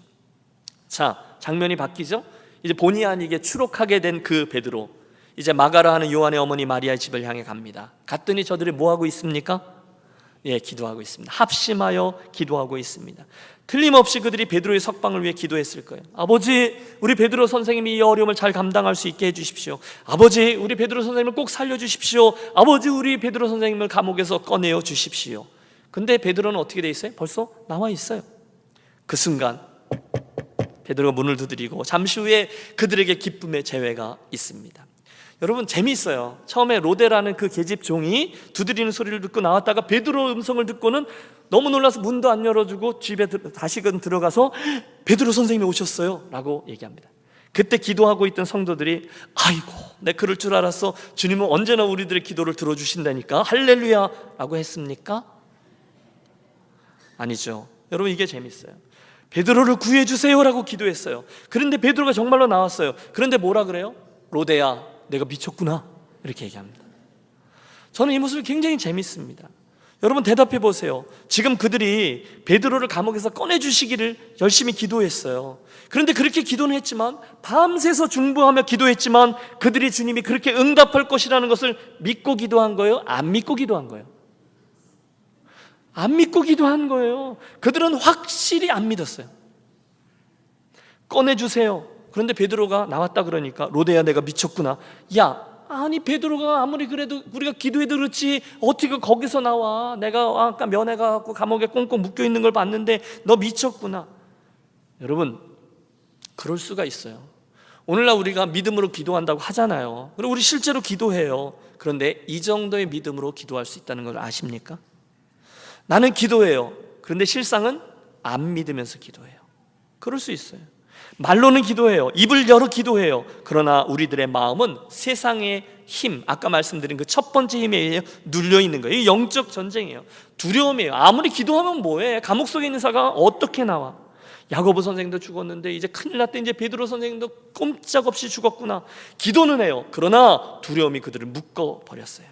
자, 장면이 바뀌죠. 이제 본의 아니게 추록하게 된 그 베드로, 이제 마가라 하는 요한의 어머니 마리아의 집을 향해 갑니다. 갔더니 저들이 뭐하고 있습니까? 예, 기도하고 있습니다. 합심하여 기도하고 있습니다. 틀림없이 그들이 베드로의 석방을 위해 기도했을 거예요. 아버지, 우리 베드로 선생님이 이 어려움을 잘 감당할 수 있게 해주십시오. 아버지, 우리 베드로 선생님을 꼭 살려주십시오. 아버지, 우리 베드로 선생님을 감옥에서 꺼내어 주십시오. 근데 베드로는 어떻게 돼 있어요? 벌써 나와 있어요. 그 순간 베드로가 문을 두드리고 잠시 후에 그들에게 기쁨의 재회가 있습니다. 여러분, 재미있어요. 처음에 로데라는 그 계집 종이 두드리는 소리를 듣고 나왔다가 베드로 음성을 듣고는 너무 놀라서 문도 안 열어주고 집에 다시금 들어가서 베드로 선생님이 오셨어요 라고 얘기합니다. 그때 기도하고 있던 성도들이 아이고, 내 그럴 줄 알았어. 주님은 언제나 우리들의 기도를 들어주신다니까 할렐루야 라고 했습니까? 아니죠. 여러분, 이게 재밌어요. 베드로를 구해주세요 라고 기도했어요. 그런데 베드로가 정말로 나왔어요. 그런데 뭐라 그래요? 로데야, 내가 미쳤구나, 이렇게 얘기합니다. 저는 이 모습이 굉장히 재밌습니다. 여러분 대답해 보세요. 지금 그들이 베드로를 감옥에서 꺼내주시기를 열심히 기도했어요. 그런데 그렇게 기도는 했지만, 밤새서 중보하며 기도했지만, 그들이 주님이 그렇게 응답할 것이라는 것을 믿고 기도한 거예요? 안 믿고 기도한 거예요? 안 믿고 기도한 거예요. 그들은 확실히 안 믿었어요. 꺼내주세요. 그런데 베드로가 나왔다 그러니까, 로데야 내가 미쳤구나. 야, 아니 베드로가 아무리 그래도 우리가 기도해도 그렇지 어떻게 거기서 나와? 내가 아까 면회 가갖고 감옥에 꽁꽁 묶여있는 걸 봤는데 너 미쳤구나. 여러분, 그럴 수가 있어요. 오늘날 우리가 믿음으로 기도한다고 하잖아요. 그리고 우리 실제로 기도해요. 그런데 이 정도의 믿음으로 기도할 수 있다는 걸 아십니까? 나는 기도해요. 그런데 실상은 안 믿으면서 기도해요. 그럴 수 있어요. 말로는 기도해요. 입을 열어 기도해요. 그러나 우리들의 마음은 세상의 힘, 아까 말씀드린 그 첫 번째 힘에 의해 눌려있는 거예요. 이 영적 전쟁이에요. 두려움이에요. 아무리 기도하면 뭐해? 감옥 속에 있는 사가 어떻게 나와? 야고보 선생도 죽었는데 이제 큰일 났대. 이제 베드로 선생도 꼼짝없이 죽었구나. 기도는 해요. 그러나 두려움이 그들을 묶어버렸어요.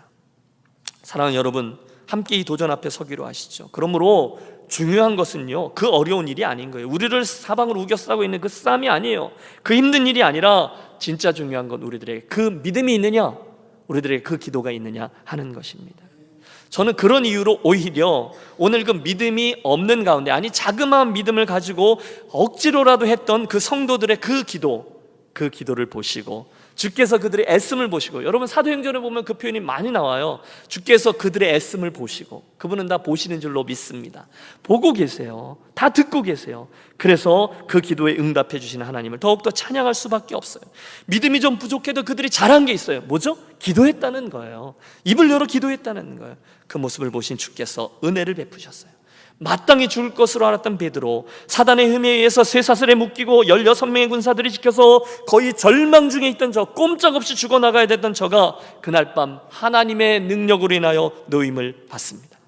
사랑하는 여러분, 함께 이 도전 앞에 서기로 하시죠. 그러므로 중요한 것은요, 그 어려운 일이 아닌 거예요. 우리를 사방으로 우겨 싸고 있는 그 싸움이 아니에요. 그 힘든 일이 아니라 진짜 중요한 건 우리들에게 그 믿음이 있느냐, 우리들에게 그 기도가 있느냐 하는 것입니다. 저는 그런 이유로 오히려 오늘 그 믿음이 없는 가운데, 아니 자그마한 믿음을 가지고 억지로라도 했던 그 성도들의 그 기도를 보시고, 주께서 그들의 애씀을 보시고, 여러분 사도행전에 보면 그 표현이 많이 나와요. 주께서 그들의 애씀을 보시고, 그분은 다 보시는 줄로 믿습니다. 보고 계세요. 다 듣고 계세요. 그래서 그 기도에 응답해 주시는 하나님을 더욱더 찬양할 수밖에 없어요. 믿음이 좀 부족해도 그들이 잘한 게 있어요. 뭐죠? 기도했다는 거예요. 입을 열어 기도했다는 거예요. 그 모습을 보신 주께서 은혜를 베푸셨어요. 마땅히 죽을 것으로 알았던 베드로, 사단의 흠에 의해서 쇠사슬에 묶이고 16명의 군사들이 지켜서 거의 절망 중에 있던 저, 꼼짝없이 죽어나가야 됐던 저가 그날 밤 하나님의 능력으로 인하여 노임을 받습니다.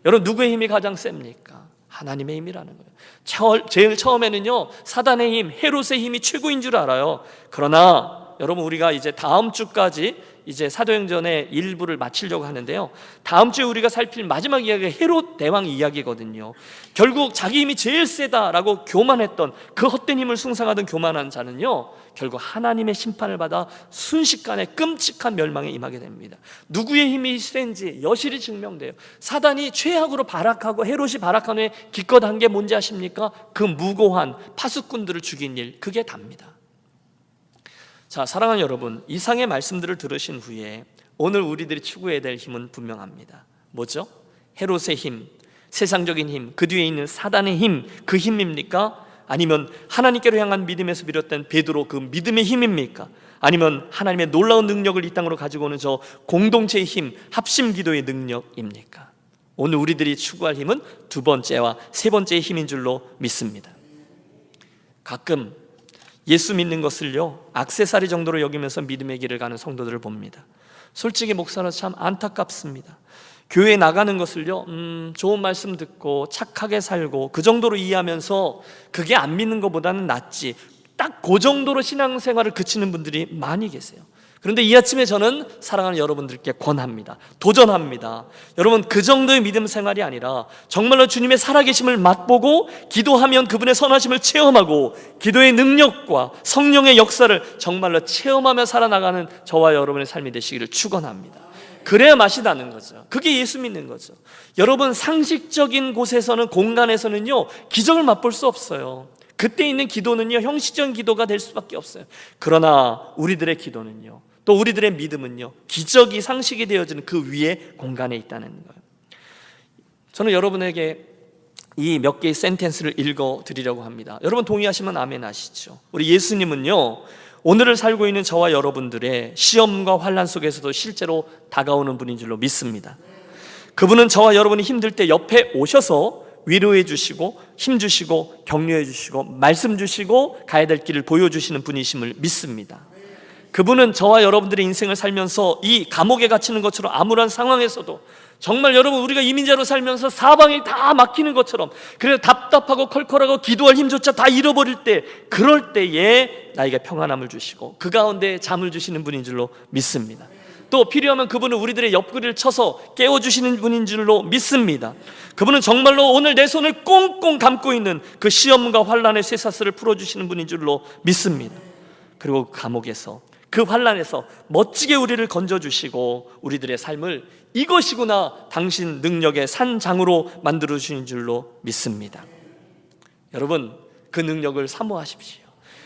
여러분, 누구의 힘이 가장 셉니까? 하나님의 힘이라는 거예요. 제일 처음에는요, 사단의 힘, 헤롯의 힘이 최고인 줄 알아요. 그러나 여러분, 우리가 이제 다음 주까지 이제 사도행전의 일부를 마치려고 하는데요, 다음 주에 우리가 살필 마지막 이야기가 헤롯 대왕 이야기거든요. 결국 자기 힘이 제일 세다라고 교만했던, 그 헛된 힘을 숭상하던 교만한 자는요, 결국 하나님의 심판을 받아 순식간에 끔찍한 멸망에 임하게 됩니다. 누구의 힘이 센지 여실히 증명돼요. 사단이 최악으로 발악하고 헤롯이 발악한 후에 기껏 한 게 뭔지 아십니까? 그 무고한 파수꾼들을 죽인 일, 그게 답니다. 자, 사랑하는 여러분, 이상의 말씀들을 들으신 후에 오늘 우리들이 추구해야 될 힘은 분명합니다. 뭐죠? 헤롯의 힘, 세상적인 힘, 그 뒤에 있는 사단의 힘, 그 힘입니까? 아니면 하나님께로 향한 믿음에서 비롯된 베드로 그 믿음의 힘입니까? 아니면 하나님의 놀라운 능력을 이 땅으로 가지고 오는 저 공동체의 힘, 합심 기도의 능력입니까? 오늘 우리들이 추구할 힘은 두 번째와 세 번째의 힘인 줄로 믿습니다. 가끔 예수 믿는 것을요, 액세서리 정도로 여기면서 믿음의 길을 가는 성도들을 봅니다. 솔직히 목사로서 참 안타깝습니다. 교회에 나가는 것을요, 좋은 말씀 듣고 착하게 살고 그 정도로 이해하면서 그게 안 믿는 것보다는 낫지, 딱 그 정도로 신앙생활을 그치는 분들이 많이 계세요. 그런데 이 아침에 저는 사랑하는 여러분들께 권합니다. 도전합니다. 여러분, 그 정도의 믿음 생활이 아니라 정말로 주님의 살아계심을 맛보고 기도하면 그분의 선하심을 체험하고 기도의 능력과 성령의 역사를 정말로 체험하며 살아나가는 저와 여러분의 삶이 되시기를 축원합니다. 그래야 맛이 나는 거죠. 그게 예수 믿는 거죠. 여러분, 상식적인 곳에서는, 공간에서는요, 기적을 맛볼 수 없어요. 그때 있는 기도는요, 형식적인 기도가 될 수밖에 없어요. 그러나 우리들의 기도는요, 또 우리들의 믿음은요, 기적이 상식이 되어지는 그 위에 공간에 있다는 거예요. 저는 여러분에게 이 몇 개의 센텐스를 읽어드리려고 합니다. 여러분 동의하시면 아멘 하시죠. 우리 예수님은요, 오늘을 살고 있는 저와 여러분들의 시험과 환난 속에서도 실제로 다가오는 분인 줄로 믿습니다. 그분은 저와 여러분이 힘들 때 옆에 오셔서 위로해 주시고 힘 주시고 격려해 주시고 말씀 주시고 가야 될 길을 보여주시는 분이심을 믿습니다. 그분은 저와 여러분들의 인생을 살면서 이 감옥에 갇히는 것처럼 암울한 상황에서도, 정말 여러분, 우리가 이민자로 살면서 사방이 다 막히는 것처럼, 그래서 답답하고 컬컬하고 기도할 힘조차 다 잃어버릴 때, 그럴 때에 나에게 평안함을 주시고 그 가운데 잠을 주시는 분인 줄로 믿습니다. 또 필요하면 그분은 우리들의 옆구리를 쳐서 깨워주시는 분인 줄로 믿습니다. 그분은 정말로 오늘 내 손을 꽁꽁 감고 있는 그 시험과 환난의 쇠사슬을 풀어주시는 분인 줄로 믿습니다. 그리고 감옥에서 그 환난에서 멋지게 우리를 건져주시고 우리들의 삶을 이것이구나 당신 능력의 산장으로 만들어주시는 줄로 믿습니다. 여러분, 그 능력을 사모하십시오.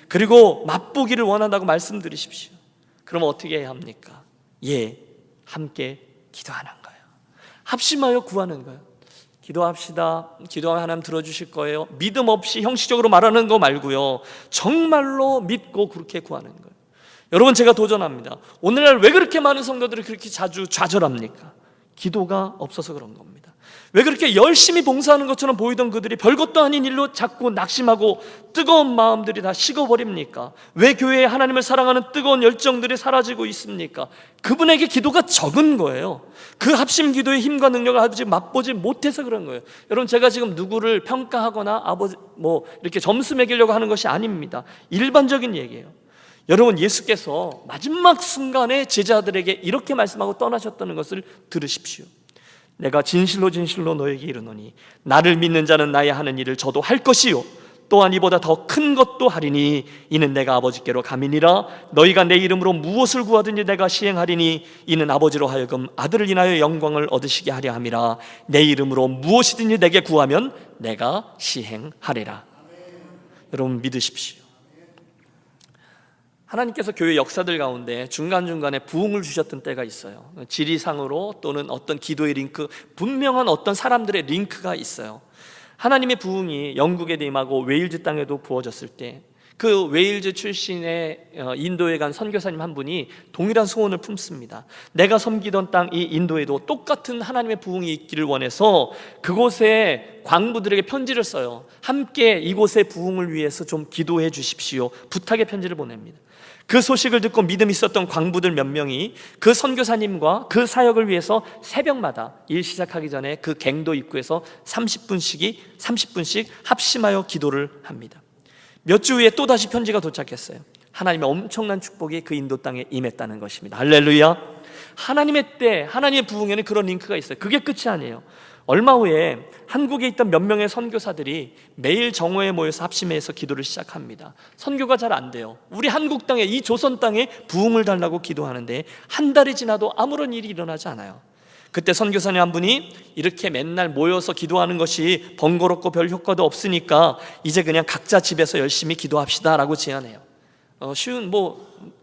그리고 맛보기를 원한다고 말씀드리십시오. 그럼 어떻게 해야 합니까? 함께 기도하는 거예요. 합심하여 구하는 거예요. 기도합시다. 기도하면 하나님 들어주실 거예요. 믿음 없이 형식적으로 말하는 거 말고요, 정말로 믿고 그렇게 구하는 거예요. 여러분, 제가 도전합니다. 오늘날 왜 그렇게 많은 성도들이 그렇게 자주 좌절합니까? 기도가 없어서 그런 겁니다. 왜 그렇게 열심히 봉사하는 것처럼 보이던 그들이 별것도 아닌 일로 자꾸 낙심하고 뜨거운 마음들이 다 식어버립니까? 왜 교회에 하나님을 사랑하는 뜨거운 열정들이 사라지고 있습니까? 그분에게 기도가 적은 거예요. 그 합심 기도의 힘과 능력을 아직 맛보지 못해서 그런 거예요. 여러분, 제가 지금 누구를 평가하거나 이렇게 점수 매기려고 하는 것이 아닙니다. 일반적인 얘기예요. 여러분, 예수께서 마지막 순간에 제자들에게 이렇게 말씀하고 떠나셨다는 것을 들으십시오. 내가 진실로 진실로 너에게 이르노니 나를 믿는 자는 나의 하는 일을 저도 할 것이요 또한 이보다 더 큰 것도 하리니 이는 내가 아버지께로 감이니라. 너희가 내 이름으로 무엇을 구하든지 내가 시행하리니 이는 아버지로 하여금 아들을 인하여 영광을 얻으시게 하려 함이라. 내 이름으로 무엇이든지 내게 구하면 내가 시행하리라. 여러분, 믿으십시오. 하나님께서 교회 역사들 가운데 중간중간에 부흥을 주셨던 때가 있어요. 지리상으로 또는 어떤 기도의 링크, 분명한 어떤 사람들의 링크가 있어요. 하나님의 부흥이 영국에도 임하고 웨일즈 땅에도 부어졌을 때 그 웨일즈 출신의 인도에 간 선교사님 한 분이 동일한 소원을 품습니다. 내가 섬기던 땅 이 인도에도 똑같은 하나님의 부흥이 있기를 원해서 그곳에 광부들에게 편지를 써요. 함께 이곳의 부흥을 위해서 좀 기도해 주십시오. 부탁의 편지를 보냅니다. 그 소식을 듣고 믿음 있었던 광부들 몇 명이 그 선교사님과 그 사역을 위해서 새벽마다 일 시작하기 전에 그 갱도 입구에서 30분씩 합심하여 기도를 합니다. 몇 주 후에 또다시 편지가 도착했어요. 하나님의 엄청난 축복이 그 인도 땅에 임했다는 것입니다. 할렐루야. 하나님의 때, 하나님의 부흥에는 그런 링크가 있어요. 그게 끝이 아니에요. 얼마 후에 한국에 있던 몇 명의 선교사들이 매일 정오에 모여서 합심해서 기도를 시작합니다. 선교가 잘 안 돼요. 우리 한국 땅에, 이 조선 땅에 부흥을 달라고 기도하는데 한 달이 지나도 아무런 일이 일어나지 않아요. 그때 선교사님 한 분이 이렇게 맨날 모여서 기도하는 것이 번거롭고 별 효과도 없으니까 이제 그냥 각자 집에서 열심히 기도합시다 라고 제안해요. 쉬운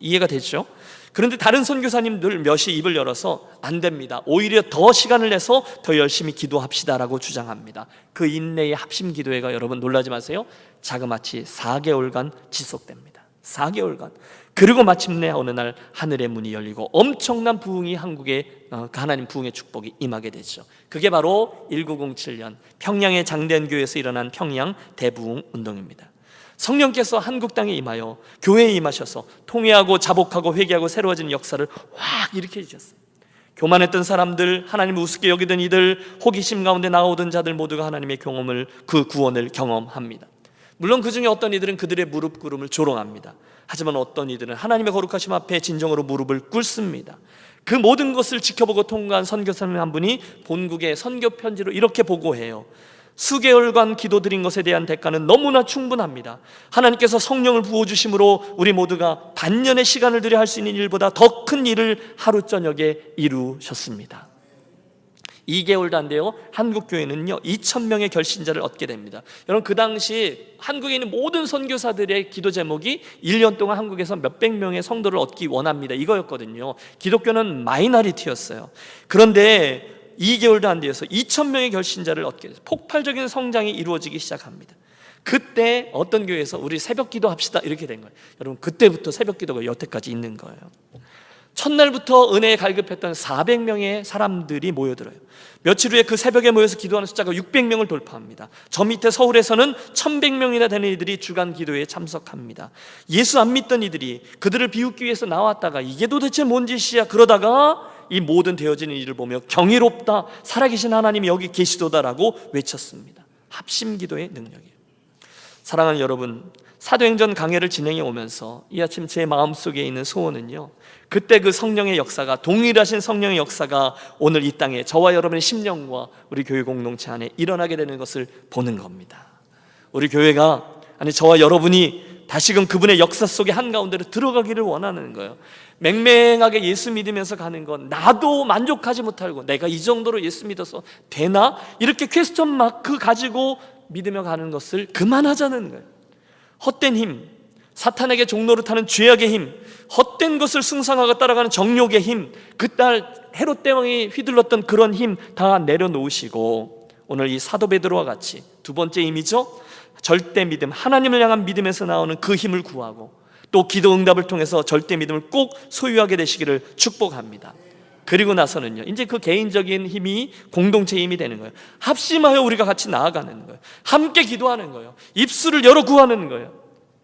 이해가 되죠? 그런데 다른 선교사님들 몇이 입을 열어서 안 됩니다. 오히려 더 시간을 내서 더 열심히 기도합시다라고 주장합니다. 그 인내의 합심 기도회가, 여러분 놀라지 마세요, 자그마치 4개월간 지속됩니다. 4개월간. 그리고 마침내 어느 날 하늘의 문이 열리고 엄청난 부흥이 한국에 하나님 부흥의 축복이 임하게 되죠. 그게 바로 1907년 평양의 장대한 교회에서 일어난 평양 대부흥 운동입니다. 성령께서 한국 땅에 임하여 교회에 임하셔서 통회하고 자복하고 회개하고 새로워지는 역사를 확 일으켜 주셨어요. 교만했던 사람들, 하나님을 우습게 여기던 이들, 호기심 가운데 나오던 자들 모두가 하나님의 경험을, 그 구원을 경험합니다. 물론 그 중에 어떤 이들은 그들의 무릎 꿇음을 조롱합니다. 하지만 어떤 이들은 하나님의 거룩하심 앞에 진정으로 무릎을 꿇습니다. 그 모든 것을 지켜보고 통과한 선교사님 한 분이 본국의 선교 편지로 이렇게 보고해요. 수개월간 기도드린 것에 대한 대가는 너무나 충분합니다. 하나님께서 성령을 부어주심으로 우리 모두가 반년의 시간을 들여 할 수 있는 일보다 더 큰 일을 하루 저녁에 이루셨습니다. 2개월도 안 돼요. 한국교회는요 2,000명의 결신자를 얻게 됩니다. 여러분, 그 당시 한국에 있는 모든 선교사들의 기도 제목이 1년 동안 한국에서 몇백 명의 성도를 얻기 원합니다, 이거였거든요. 기독교는 마이너리티였어요. 그런데 2개월도 안 되어서 2,000명의 결신자를 얻게 돼서 폭발적인 성장이 이루어지기 시작합니다. 그때 어떤 교회에서 우리 새벽 기도 합시다 이렇게 된 거예요. 여러분, 그때부터 새벽 기도가 여태까지 있는 거예요. 첫날부터 은혜에 갈급했던 400명의 사람들이 모여들어요. 며칠 후에 그 새벽에 모여서 기도하는 숫자가 600명을 돌파합니다. 저 밑에 서울에서는 1,100명이나 되는 이들이 주간 기도에 참석합니다. 예수 안 믿던 이들이 그들을 비웃기 위해서 나왔다가 이게 도대체 뭔 짓이야 그러다가 이 모든 되어지는 일을 보며 경이롭다, 살아계신 하나님이 여기 계시도다라고 외쳤습니다. 합심 기도의 능력이에요. 사랑하는 여러분, 사도행전 강해를 진행해 오면서 이 아침 제 마음속에 있는 소원은요, 그때 그 성령의 역사가, 동일하신 성령의 역사가 오늘 이 땅에 저와 여러분의 심령과 우리 교회 공동체 안에 일어나게 되는 것을 보는 겁니다. 우리 교회가, 아니 저와 여러분이 다시금 그분의 역사 속의 한가운데로 들어가기를 원하는 거예요. 맹맹하게 예수 믿으면서 가는 건 나도 만족하지 못하고 내가 이 정도로 예수 믿어서 되나? 이렇게 퀘스천 마크 가지고 믿으며 가는 것을 그만하자는 거예요. 헛된 힘, 사탄에게 종노릇하는 죄악의 힘, 헛된 것을 숭상하고 따라가는 정욕의 힘, 그날 헤롯 대왕이 휘둘렀던 그런 힘 다 내려놓으시고 오늘 이 사도 베드로와 같이 두 번째 힘이죠, 절대 믿음, 하나님을 향한 믿음에서 나오는 그 힘을 구하고 또 기도 응답을 통해서 절대 믿음을 꼭 소유하게 되시기를 축복합니다. 그리고 나서는요, 이제 그 개인적인 힘이 공동체의 힘이 되는 거예요. 합심하여 우리가 같이 나아가는 거예요. 함께 기도하는 거예요. 입술을 열어 구하는 거예요.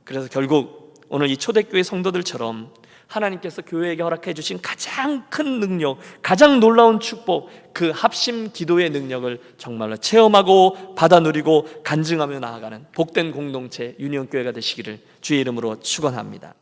그래서 결국 오늘 이 초대교회 성도들처럼 하나님께서 교회에게 허락해 주신 가장 큰 능력, 가장 놀라운 축복, 그 합심 기도의 능력을 정말로 체험하고 받아 누리고 간증하며 나아가는 복된 공동체 유니온교회가 되시기를 주의 이름으로 축원합니다.